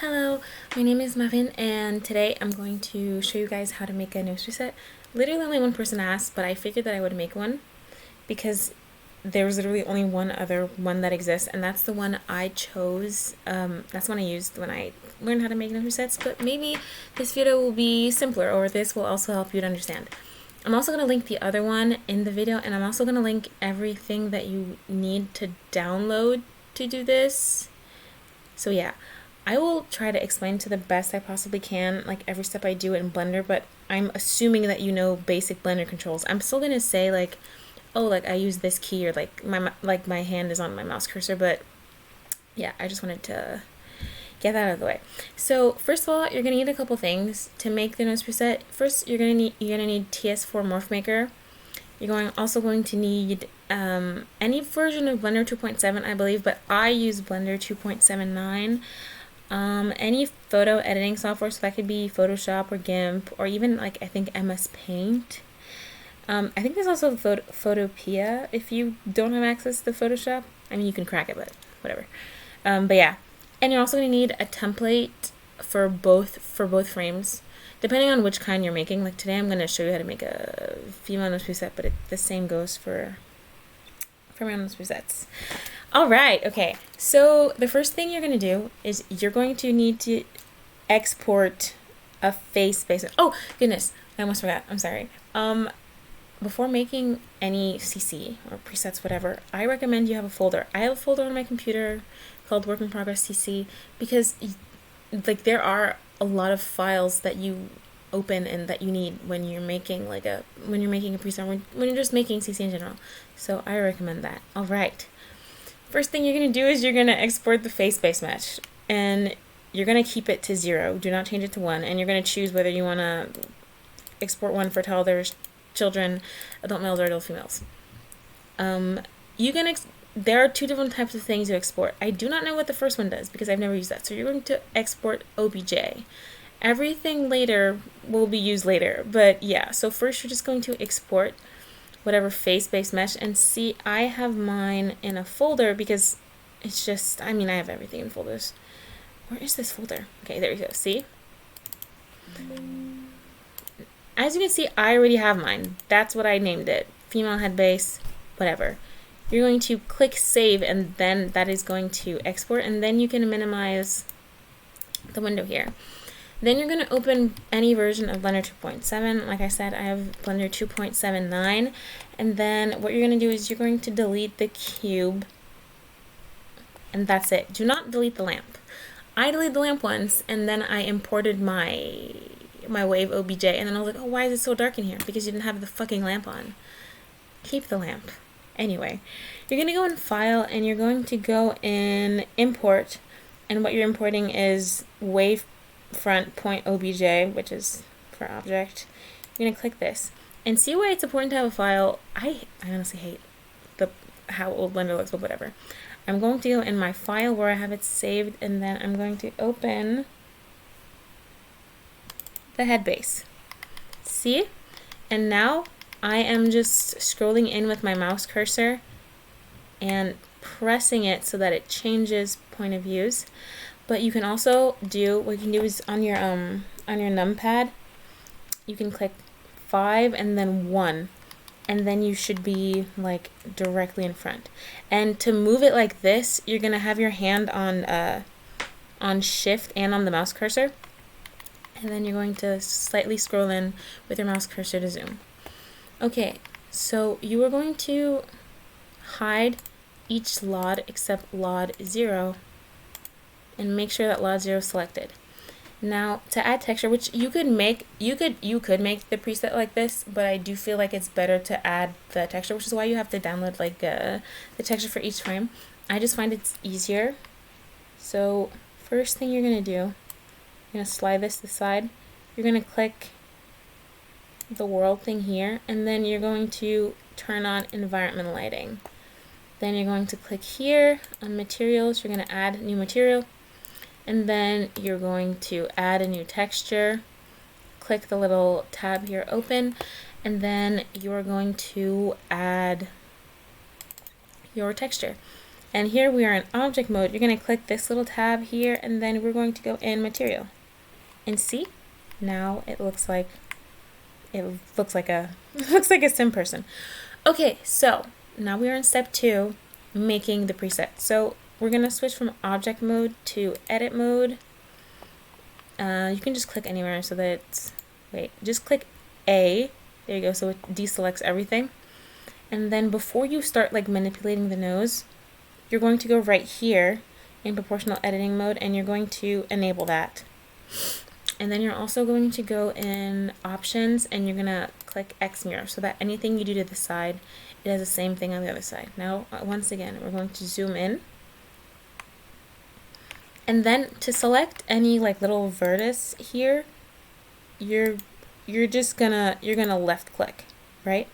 Hello, my name is Marin and today I'm going to show you guys how to make a nose preset. Literally only one person asked, but I figured that I would make one because there was literally only one other one that exists, and that's the one I chose. That's the one I used when I learned how to make nose presets, but maybe this video will be simpler, or this will also help you to understand. I'm also going to link the other one in the video, and I'm also going to link everything that you need to download to do this. So yeah, I will try to explain to the best I possibly can, like every step I do in Blender, but I'm assuming that you know basic Blender controls. I'm still gonna say like, oh, like I use this key, or like my hand is on my mouse cursor, but yeah, I just wanted to get that out of the way. So first of all, you're gonna need a couple things to make the nose preset. First, you're gonna need TS4 Morph Maker. You're also going to need any version of Blender 2.7, I believe, but I use Blender 2.79. Any photo editing software, so that could be Photoshop or GIMP, or even like I think MS Paint. I think there's also Photopea if you don't have access to Photoshop. I mean, you can crack it, but whatever. But yeah, and you're also going to need a template for both frames, depending on which kind you're making. Like today, I'm going to show you how to make a female nose preset, but the same goes for male nose presets. All right, okay, so the first thing you're going to do is you're going to need to export a face space. Oh, goodness, I almost forgot. I'm sorry. Before making any CC or presets, whatever, I recommend you have a folder. I have a folder on my computer called Work in Progress CC because like there are a lot of files that you open and that you need when you're making like a preset, when you're just making CC in general. So I recommend that. All right. First thing you're going to do is you're going to export the face space mesh, and you're going to keep it to 0. Do not change it to 1, and you're going to choose whether you want to export one for toddlers, children, adult males, or adult females. There are two different types of things you export. I do not know what the first one does because I've never used that. So you're going to export OBJ. Everything later will be used later, but yeah. So first you're just going to export whatever face-based mesh, and see, I have mine in a folder because it's just, I mean, I have everything in folders. Where is this folder? Okay, there we go. See? As you can see, I already have mine. That's what I named it. Female head base, whatever. You're going to click save, and then that is going to export, and then you can minimize the window here. Then you're going to open any version of Blender 2.7. Like I said, I have Blender 2.79. And then what you're going to do is you're going to delete the cube. And that's it. Do not delete the lamp. I deleted the lamp once, and then I imported my wave OBJ. And then I was like, oh, why is it so dark in here? Because you didn't have the fucking lamp on. Keep the lamp. Anyway, you're going to go in File, and you're going to go in Import. And what you're importing is wave front point obj, which is for object. You're gonna click this and see why it's important to have a file. I honestly hate how old Blender looks, but whatever. I'm going to go in my file where I have it saved, and then I'm going to open the head base. See? And now I am just scrolling in with my mouse cursor and pressing it so that it changes point of views. But you can also do, what you can do is on your numpad, you can click 5 and then 1, and then you should be like directly in front. And to move it like this, you're gonna have your hand on shift and on the mouse cursor, and then you're going to slightly scroll in with your mouse cursor to zoom. Okay, so you are going to hide each LOD except LOD 0. And make sure that LOD 0 is selected. Now, to add texture, which you could make the preset like this, but I do feel like it's better to add the texture, which is why you have to download like the texture for each frame. I just find it's easier. So first thing you're gonna do, you're gonna slide this to the side. You're gonna click the world thing here, and then you're going to turn on environment lighting. Then you're going to click here on materials. You're gonna add new material. And then you're going to add a new texture. Click the little tab here, open, and then you're going to add your texture. And here we are in object mode. You're going to click this little tab here, and then we're going to go in material. And see, now it looks like a looks like a sim person. Okay, so now we are in step 2, making the preset. So we're going to switch from object mode to edit mode. You can just click anywhere so that it's, just click A. There you go, so it deselects everything. And then before you start like manipulating the nose, you're going to go right here in proportional editing mode, and you're going to enable that. And then you're also going to go in options, and you're going to click X mirror so that anything you do to the side, it does the same thing on the other side. Now, once again, we're going to zoom in. And then to select any like little vertex here, you're gonna left click, right?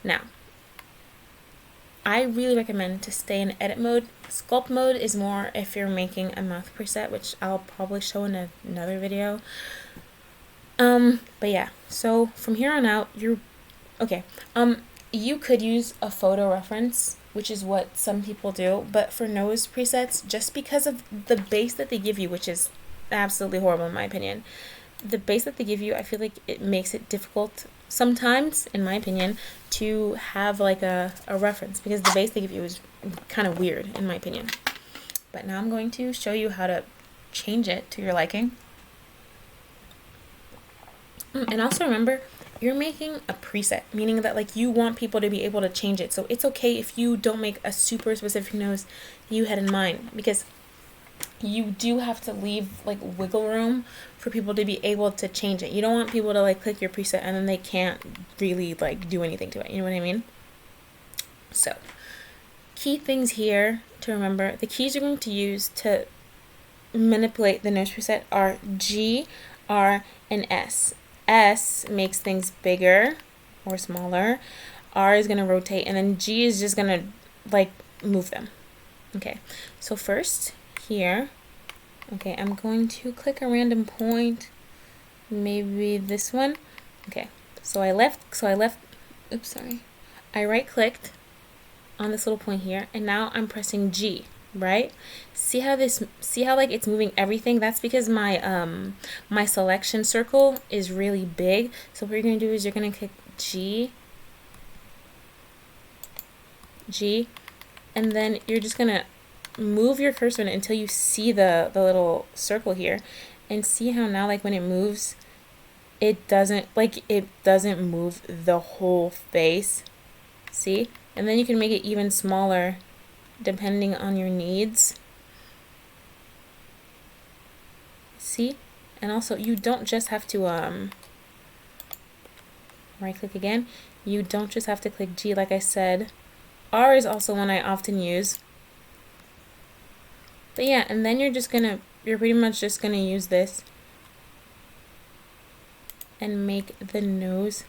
Now, I really recommend to stay in edit mode. Sculpt mode is more if you're making a mouth preset, which I'll probably show in another video. But yeah, so from here on out, you could use a photo reference, which is what some people do, but for nose presets, just because of the base that they give you, which is absolutely horrible in my opinion, the base that they give you, I feel like it makes it difficult sometimes, in my opinion, to have like a reference, because the base they give you is kind of weird in my opinion. But now I'm going to show you how to change it to your liking. And also remember, you're making a preset, meaning that like you want people to be able to change it. So it's okay if you don't make a super specific nose you had in mind, because you do have to leave like wiggle room for people to be able to change it. You don't want people to like click your preset and then they can't really like do anything to it. You know what I mean? So key things here to remember, the keys you're going to use to manipulate the nose preset are G, R, and S. S makes things bigger or smaller, R is going to rotate, and then G is just going to like move them. Okay, so first here, okay, I'm going to click a random point, maybe this one. Okay, so I right clicked on this little point here, and now I'm pressing G, right? See how like it's moving everything? That's because my my selection circle is really big. So what you're going to do is you're going to click G, and then you're just going to move your cursor until you see the little circle here, and see how now like when it moves, it doesn't move the whole face. See? And then you can make it even smaller depending on your needs. See? And also you don't just have to right click again. You don't just have to click G like I said. R is also one I often use. But yeah, and then you're pretty much just gonna use this and make the nose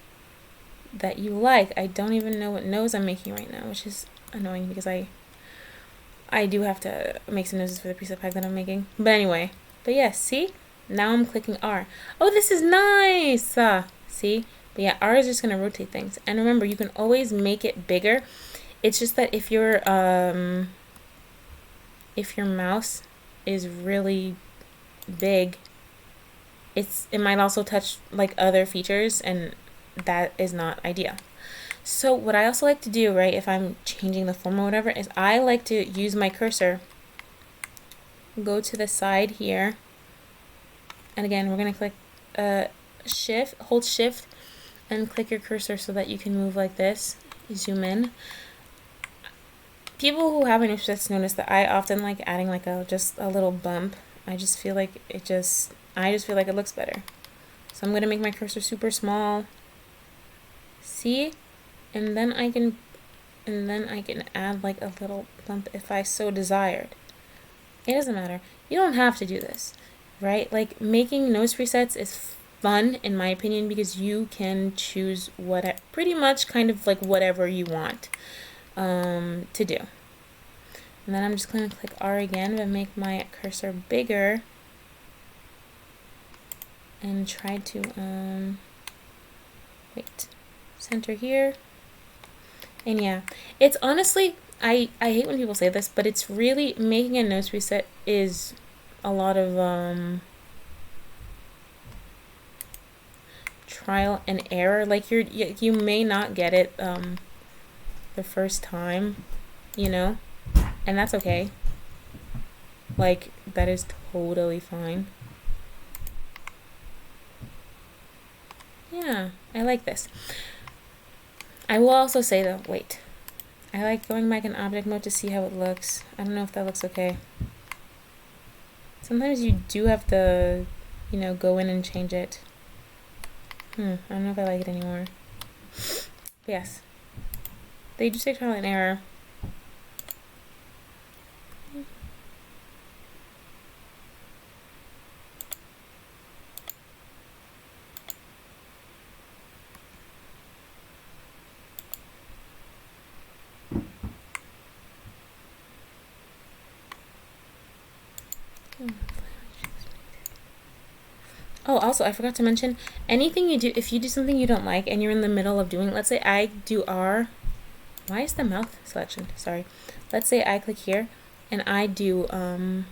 that you like. I don't even know what nose I'm making right now, which is annoying because I do have to make some noses for the preset pack that I'm making. But anyway, but yeah, see? Now I'm clicking R. Oh, this is nice! See? But yeah, R is just gonna rotate things. And remember, you can always make it bigger. It's just that if your mouse is really big, it might also touch like other features, and that is not ideal. So what I also like to do, right, if I'm changing the form or whatever, is I like to use my cursor, go to the side here, and again we're going to click hold shift and click your cursor so that you can move like this, zoom in. People who have an interest notice that I often like adding like just a little bump. I just feel like it looks better. So I'm going to make my cursor super small. See? And then I can add like a little bump if I so desired. It doesn't matter. You don't have to do this, right? Like making nose presets is fun in my opinion because you can choose pretty much kind of like whatever you want to do. And then I'm just going to click R again and make my cursor bigger and try to center here. And yeah, it's honestly I hate when people say this, but it's really, making a nose preset is a lot of trial and error. Like you may not get it the first time, you know, and that's okay. Like, that is totally fine. Yeah, I like this. I will also say though, wait, I like going back in object mode to see how it looks. I don't know if that looks okay. Sometimes you do have to, you know, go in and change it. I don't know if I like it anymore. But yes, they do say trial and error. Oh, also, I forgot to mention, anything you do, if you do something you don't like and you're in the middle of doing, let's say I do R. Why is the mouth selection? Sorry. Let's say I click here and I do R,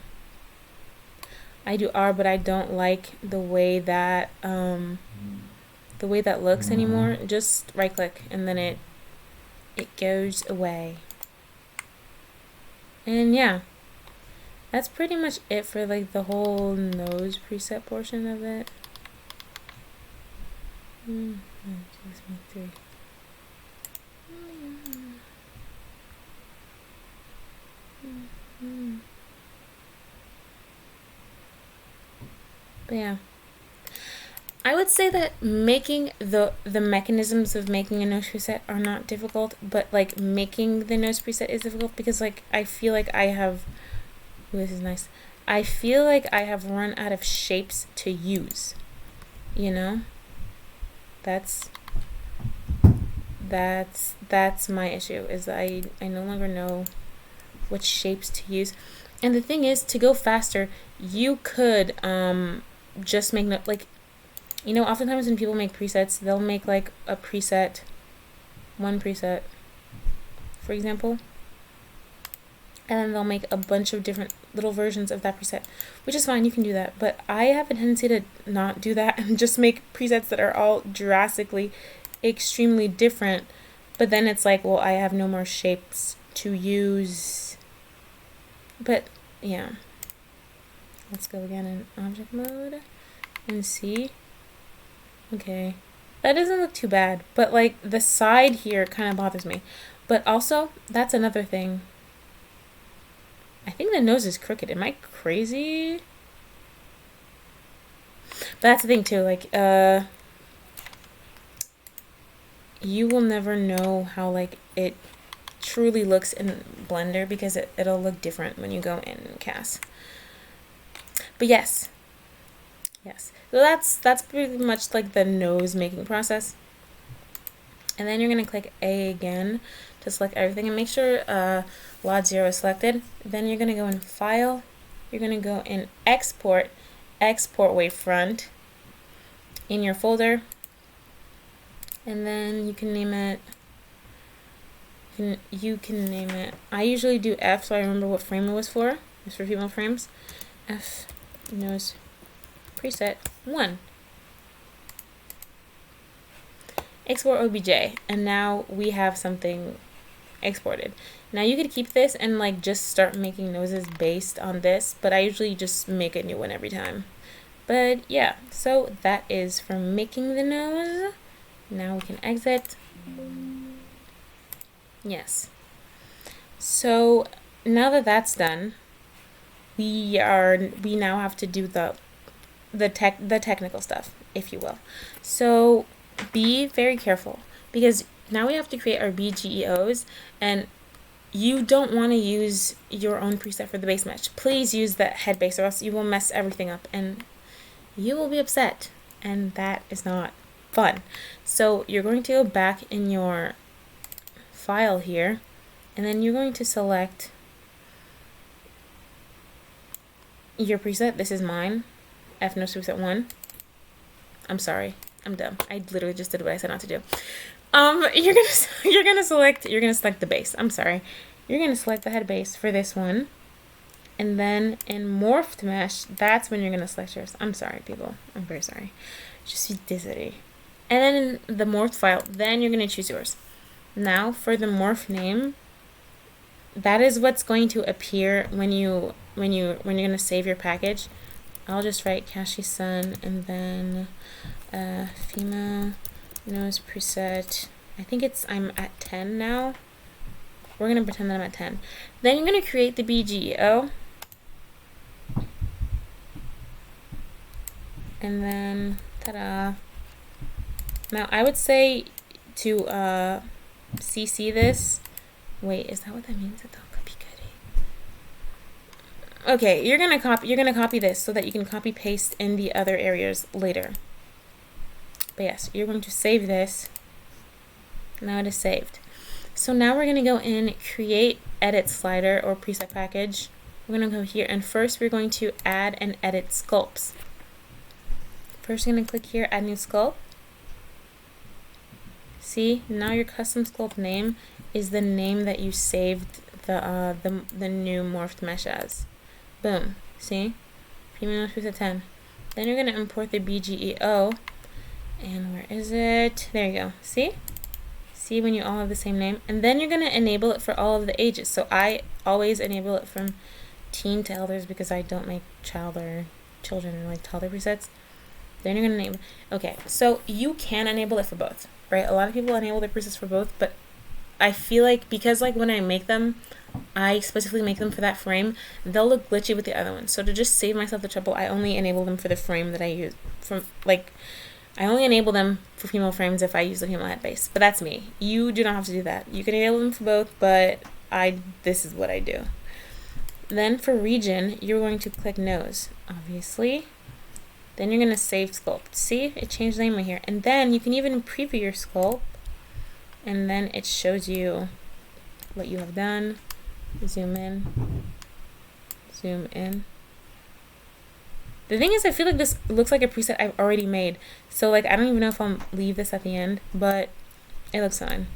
but I don't like the way that looks anymore. Just right click and then it goes away. And yeah, that's pretty much it for like the whole nose preset portion of it. 1, 2, 3. But yeah, I would say that making the mechanisms of making a nose preset are not difficult, but like making the nose preset is difficult because like I feel like I have, ooh, this is nice. I feel like I have run out of shapes to use, you know? That's my issue, is that I no longer know what shapes to use. And the thing is, to go faster, you could just make like, you know, oftentimes when people make presets, they'll make like a preset, one preset, for example, and then they'll make a bunch of different little versions of that preset, which is fine, you can do that. But I have a tendency to not do that and just make presets that are all drastically, extremely different. But then it's like, well, I have no more shapes to use. But yeah, let's go again in object mode and see. Okay, that doesn't look too bad, but like the side here kind of bothers me. But also, that's another thing. I think the nose is crooked. Am I crazy? But that's the thing too, like you will never know how like it truly looks in Blender, because it'll look different when you go in CAS. But yes, so that's pretty much like the nose making process. And then you're gonna click A again to select everything and make sure lot 0 is selected. Then you're gonna go in File, you're gonna go in Export Wavefront in your folder, and then you can name it. You can name it. I usually do F, so I remember what frame it was for. It's for female frames. F nose preset 1. Export OBJ, and now we have something exported. Now you could keep this and like just start making noses based on this, but I usually just make a new one every time. But yeah, so that is for making the nose. Now we can exit. Yes. So now that that's done, we now have to do the technical stuff, if you will. So be very careful, because now we have to create our bgeos, and you don't want to use your own preset for the base mesh. Please use the head base, or else you will mess everything up and you will be upset, and that is not fun. So you're going to go back in your file here, and then you're going to select your preset. This is mine, F nose preset 1. I'm sorry, I'm dumb. I literally just did what I said not to do. You're gonna select the base. I'm sorry. you're going to select the head base for this one. And then in morphed mesh, that's when you're going to select yours. I'm sorry, people. I'm very sorry. Just suis désolée. And then in the morphed file, then you're going to choose yours. Now for the morph name, that is what's going to appear when you're going to save your package. I'll just write Kashisun and then female nose preset. I think I'm at 10 now. We're going to pretend that I'm at 10. Then you're going to create the bgeo. And then, ta-da. Now, I would say to CC this. Wait, is that what that means? Okay, you're gonna copy this so that you can copy paste in the other areas later. But yes, you're going to save this. Now it is saved. So now we're gonna go in, create edit slider or preset package. We're gonna go here, and first we're going to add and edit sculpts. First, you're gonna click here, add new sculpt. See, now your custom sculpt name is the name that you saved the new morphed mesh as. Boom. See? Female nose preset 10. Then you're gonna import the bgeo. And where is it? There you go. See? See when you all have the same name? And then you're gonna enable it for all of the ages. So I always enable it from teen to elders because I don't make child or children or like toddler presets. Then you're gonna enable. Okay, so you can enable it for both, right? A lot of people enable their presets for both, but I feel like because like when I make them, I specifically make them for that frame, they'll look glitchy with the other ones. So to just save myself the trouble, I only enable them for the frame that I use. I only enable them for female frames if I use the female head base. But that's me. You do not have to do that. You can enable them for both, but this is what I do. Then for region, you're going to click nose, obviously. Then you're going to save sculpt. See, it changed the name right here. And then you can even preview your sculpt. And then it shows you what you have done. Zoom in. Zoom in. The thing is, I feel like this looks like a preset I've already made. So like, I don't even know if I'll leave this at the end, but it looks fine.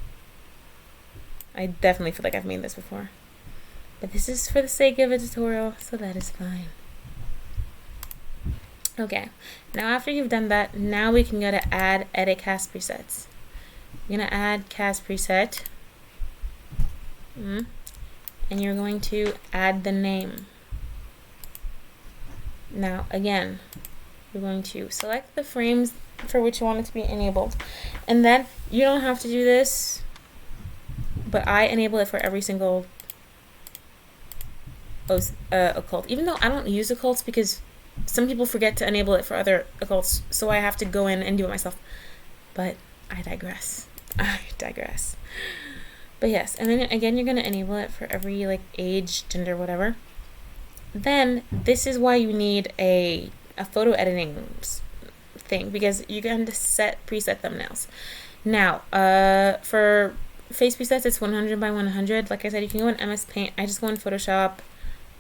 I definitely feel like I've made this before. But this is for the sake of a tutorial, so that is fine. Okay, now after you've done that, now we can go to add, edit cast presets. You're gonna add cast preset. And you're going to add the name. Now again, you're going to select the frames for which you want it to be enabled. And then you don't have to do this, but I enable it for every single occult. Even though I don't use occults because some people forget to enable it for other occults, so I have to go in and do it myself. But I digress. But yes, and then again, you're going to enable it for every like age, gender, whatever. Then this is why you need a photo editing thing, because you're going to preset thumbnails. Now, for face presets, it's 100 by 100. Like I said, you can go in MS Paint. I just go in Photoshop,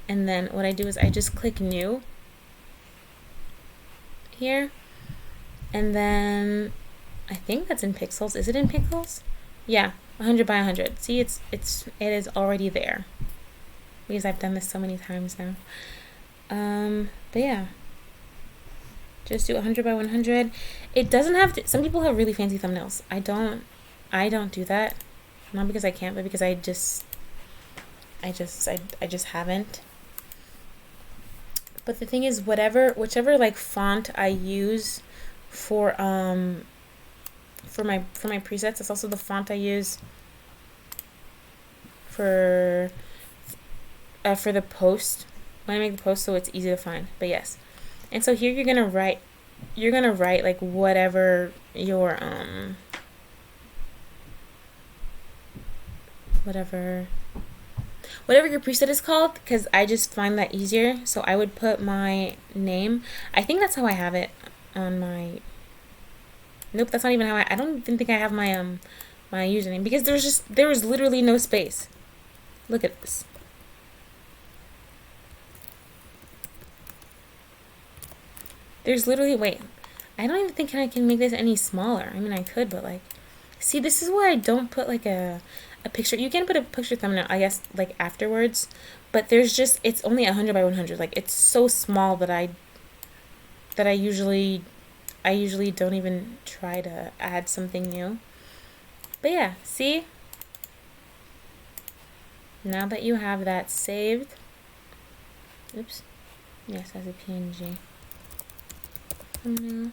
and then what I do is I just click new here, and then I think that's in pixels. Is it in pixels? Yeah, 100 by 100. See, it is already there because I've done this so many times now. But yeah, just do 100 by 100. It doesn't have to. Some people have really fancy thumbnails. I don't do that. Not because I can't, but because I just haven't. But the thing is, whichever like font I use for my presets, it's also the font I use for the post when I make the post, so it's easy to find. But yes, and so here you're gonna write like whatever your whatever your preset is called, because I just find that easier. So I would put my name. I think that's how I have it on my. Nope, that's not even how I don't even think I have my my username, because there was literally no space. Look at this. There's literally, wait, I don't even think I can make this any smaller. I mean, I could, but like, see, this is where I don't put like a a picture. You can put a picture thumbnail, I guess, like afterwards, but there's just, it's only 100 by 100. Like, it's so small that I usually don't even try to add something new. But yeah, see? Now that you have that saved, oops, yes, as a PNG. Thumbnail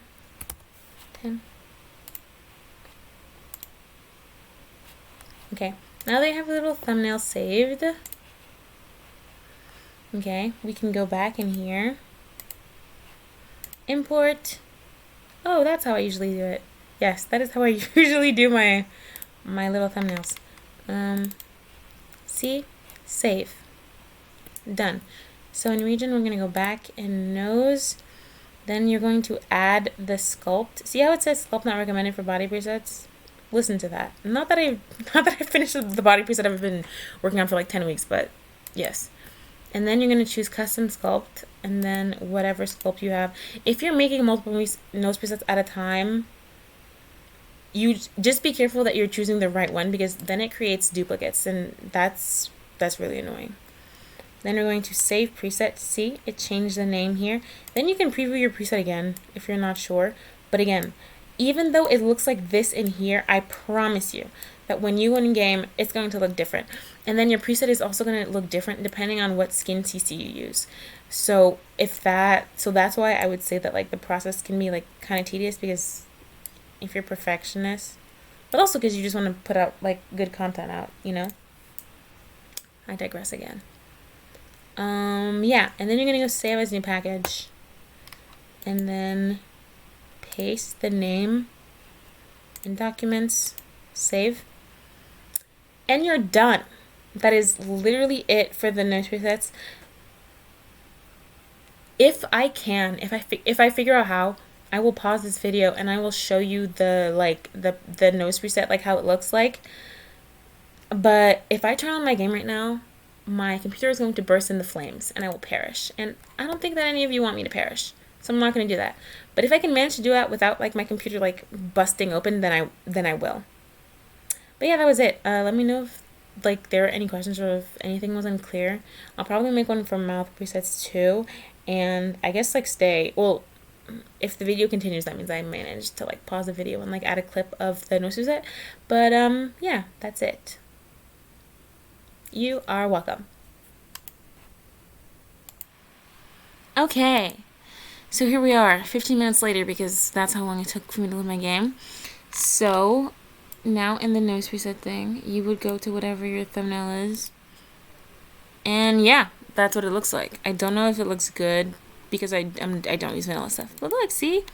10. Okay, now they have a little thumbnail saved. Okay, we can go back in here. Import. Oh, that's how I usually do it. Yes, that is how I usually do my little thumbnails. See? Save. Done. So in region, we're going to go back in nose. Then you're going to add the sculpt. See how it says sculpt not recommended for body presets? Listen to that. Not that I finished the body preset I've been working on for like 10 weeks, but yes. And then you're going to choose custom sculpt and then whatever sculpt you have. If you're making multiple nose presets at a time, you just be careful that you're choosing the right one, because then it creates duplicates, and that's really annoying. Then you're going to save preset. See, it changed the name here. Then you can preview your preset again if you're not sure. But again, even though it looks like this in here, I promise you that when you in game, it's going to look different. And then your preset is also going to look different depending on what skin CC you use. So that's why I would say that like the process can be like kind of tedious, because if you're perfectionist, but also because you just want to put out like good content out, you know. I digress again. Yeah, and then you're gonna go save as new package, and then paste the name in documents, save, and you're done. That is literally it for the nose presets. If I figure out how, I will pause this video and I will show you the nose preset, like how it looks like. But if I turn on my game right now, my computer is going to burst into flames and I will perish. And I don't think that any of you want me to perish, so I'm not going to do that. But if I can manage to do that without like my computer like busting open, then I will. But yeah, that was it. Let me know if like there are any questions or if anything was unclear. I'll probably make one for mouth presets too, and I guess like if the video continues, that means I managed to like pause the video and like add a clip of the nose preset. But yeah, that's it. You are welcome. Okay, so here we are, 15 minutes later, because that's how long it took for me to load my game. So now in the nose preset thing, you would go to whatever your thumbnail is, and yeah, that's what it looks like. I don't know if it looks good because I don't use vanilla stuff, but look, see,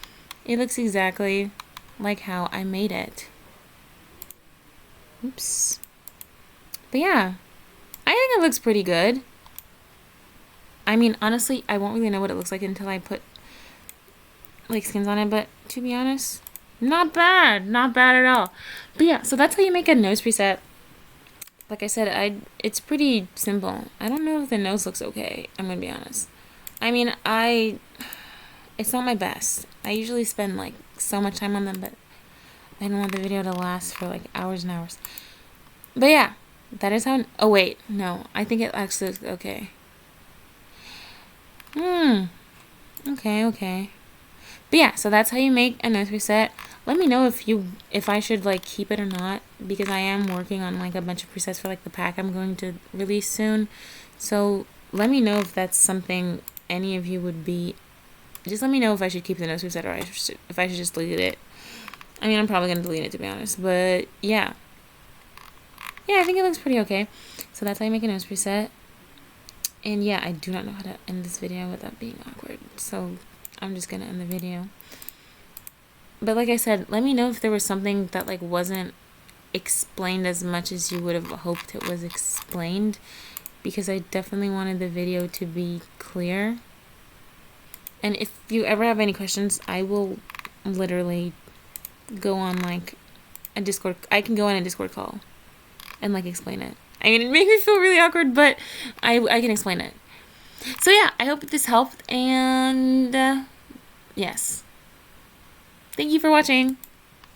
it looks exactly like how I made it. Oops. But yeah, I think it looks pretty good. I mean, honestly, I won't really know what it looks like until I put like skins on it, but to be honest, not bad at all. But yeah, so that's how you make a nose preset. Like I said, it's pretty simple. I don't know if the nose looks okay, I'm gonna be honest. I mean, it's not my best. I usually spend like so much time on them, but I don't want the video to last for like hours and hours. But yeah, that is how, oh wait, no, I think it actually looks okay. Okay. But yeah, so that's how you make a nose preset. Let me know if I should like keep it or not, because I am working on like a bunch of presets for like the pack I'm going to release soon. So let me know if that's something any of you would be. Just let me know if I should keep the nose preset or if I should just delete it. I mean, I'm probably gonna delete it, to be honest, but yeah, I think it looks pretty okay. So that's how you make a nose preset. And yeah, I do not know how to end this video without being awkward, so I'm just gonna end the video. But like I said, let me know if there was something that like wasn't explained as much as you would have hoped it was explained, because I definitely wanted the video to be clear. And if you ever have any questions, I will literally go on like a Discord. I can go on a Discord call and like explain it. I mean, it made me feel really awkward, but I can explain it. So yeah, I hope this helped, and yes. Thank you for watching.